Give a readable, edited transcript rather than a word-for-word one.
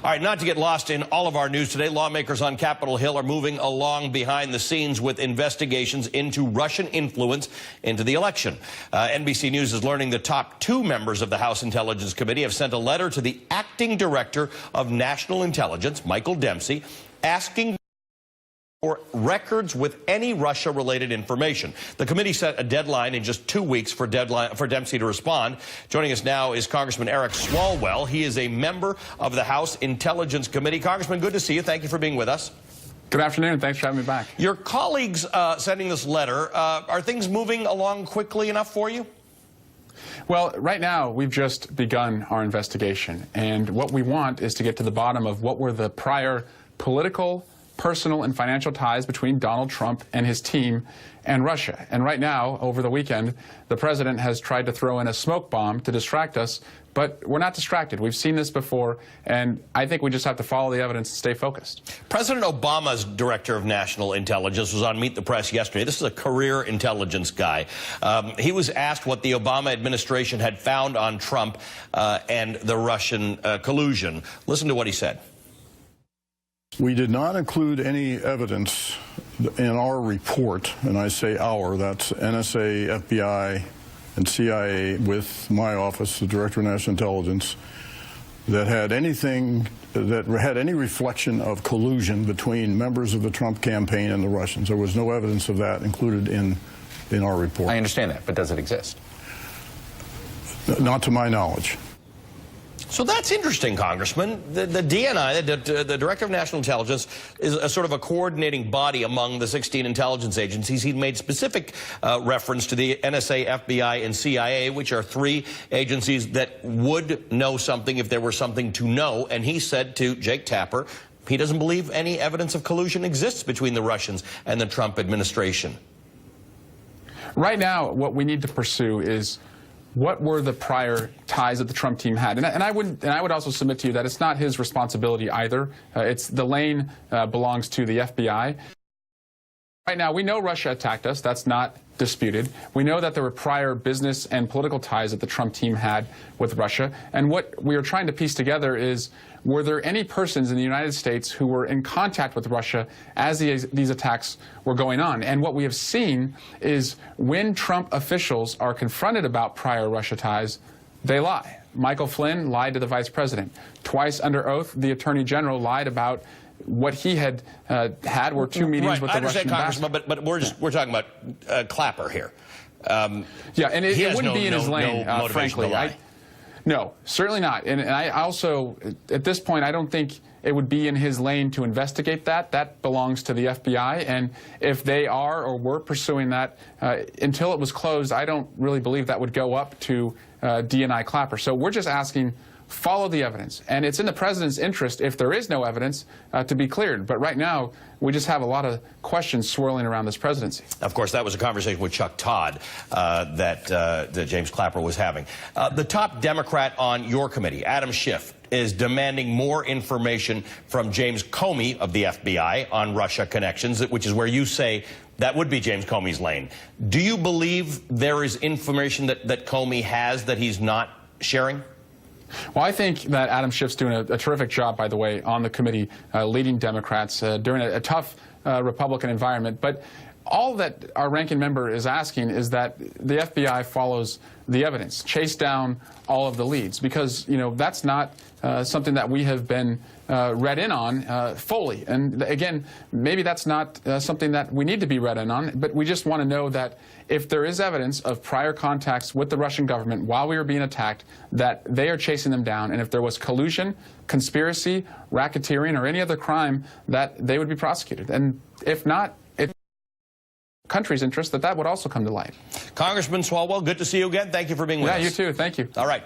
All right, not to get lost in all of our news today, lawmakers on Capitol Hill are moving along behind the scenes with investigations into Russian influence into the election. NBC News is learning the top two members of the House Intelligence Committee have sent a letter to the acting director of National Intelligence, Michael Dempsey, asking for records with any Russia-related information. The committee set a deadline in just 2 weeks for Dempsey to respond. Joining us now is Congressman Eric Swalwell. He is a member of the House Intelligence Committee. Congressman, good to see you. Thank you for being with us. Good afternoon. Thanks for having me back. Your colleagues sending this letter, are things moving along quickly enough for you? Well, right now, we've just begun our investigation. And what we want is to get to the bottom of what were the prior political, personal and financial ties between Donald Trump and his team and Russia. And right now, over the weekend, the president has tried to throw in a smoke bomb to distract us, but we're not distracted. We've seen this before, and I think we just have to follow the evidence and stay focused. President Obama's director of national intelligence was on Meet the Press yesterday. This is a career intelligence guy. He was asked what the Obama administration had found on Trump and the Russian collusion. Listen to what he said. We did not include any evidence in our report, and I say our, that's NSA, FBI, and CIA with my office, the Director of National Intelligence, that had anything that had any reflection of collusion between members of the Trump campaign and the Russians. There was no evidence of that included in our report. I understand that, but does it exist? Not to my knowledge. So that's interesting, Congressman. The DNI, the Director of National Intelligence, is a sort of a coordinating body among the 16 intelligence agencies. He made specific reference to the NSA, FBI, and CIA, which are three agencies that would know something if there were something to know. And he said to Jake Tapper, he doesn't believe any evidence of collusion exists between the Russians and the Trump administration. Right now, what we need to pursue is what were the prior ties that the Trump team had? And I would also submit to you that it's not his responsibility either. It's the lane belongs to the FBI. Right now, we know Russia attacked us. That's not disputed. We know that there were prior business and political ties that the Trump team had with Russia. And what we are trying to piece together is, were there any persons in the United States who were in contact with Russia as these attacks were going on? And what we have seen is when Trump officials are confronted about prior Russia ties, they lie. Michael Flynn lied to the vice president. Twice under oath, the attorney general lied about what he had were two meetings with the Russian ambassador. But we're talking about Clapper here. Yeah, and it wouldn't be in his lane, frankly. No, certainly not. And I also, at this point, I don't think it would be in his lane to investigate that. That belongs to the FBI. And if they are or were pursuing that, until it was closed, I don't really believe that would go up to DNI Clapper. So we're just asking, follow the evidence. And it's in the president's interest, if there is no evidence, to be cleared. But right now, we just have a lot of questions swirling around this presidency. Of course, that was a conversation with Chuck Todd that James Clapper was having. The top Democrat on your committee, Adam Schiff, is demanding more information from James Comey of the FBI on Russia connections, which is where you say that would be James Comey's lane. Do you believe there is information that Comey has that he's not sharing? Well, I think that Adam Schiff's doing a terrific job, by the way, on the committee, leading Democrats during a tough Republican environment. But all that our ranking member is asking is that the FBI follows the evidence, chase down all of the leads, because, you know, that's not something that we have been read in on fully. And again, maybe that's not something that we need to be read in on, but we just want to know that if there is evidence of prior contacts with the Russian government while we were being attacked, that they are chasing them down. And if there was collusion, conspiracy, racketeering, or any other crime, that they would be prosecuted. And if not, it's the country's interest that would also come to light. Congressman Swalwell, good to see you again. Thank you for being with us. Yeah, you too. Thank you. All right.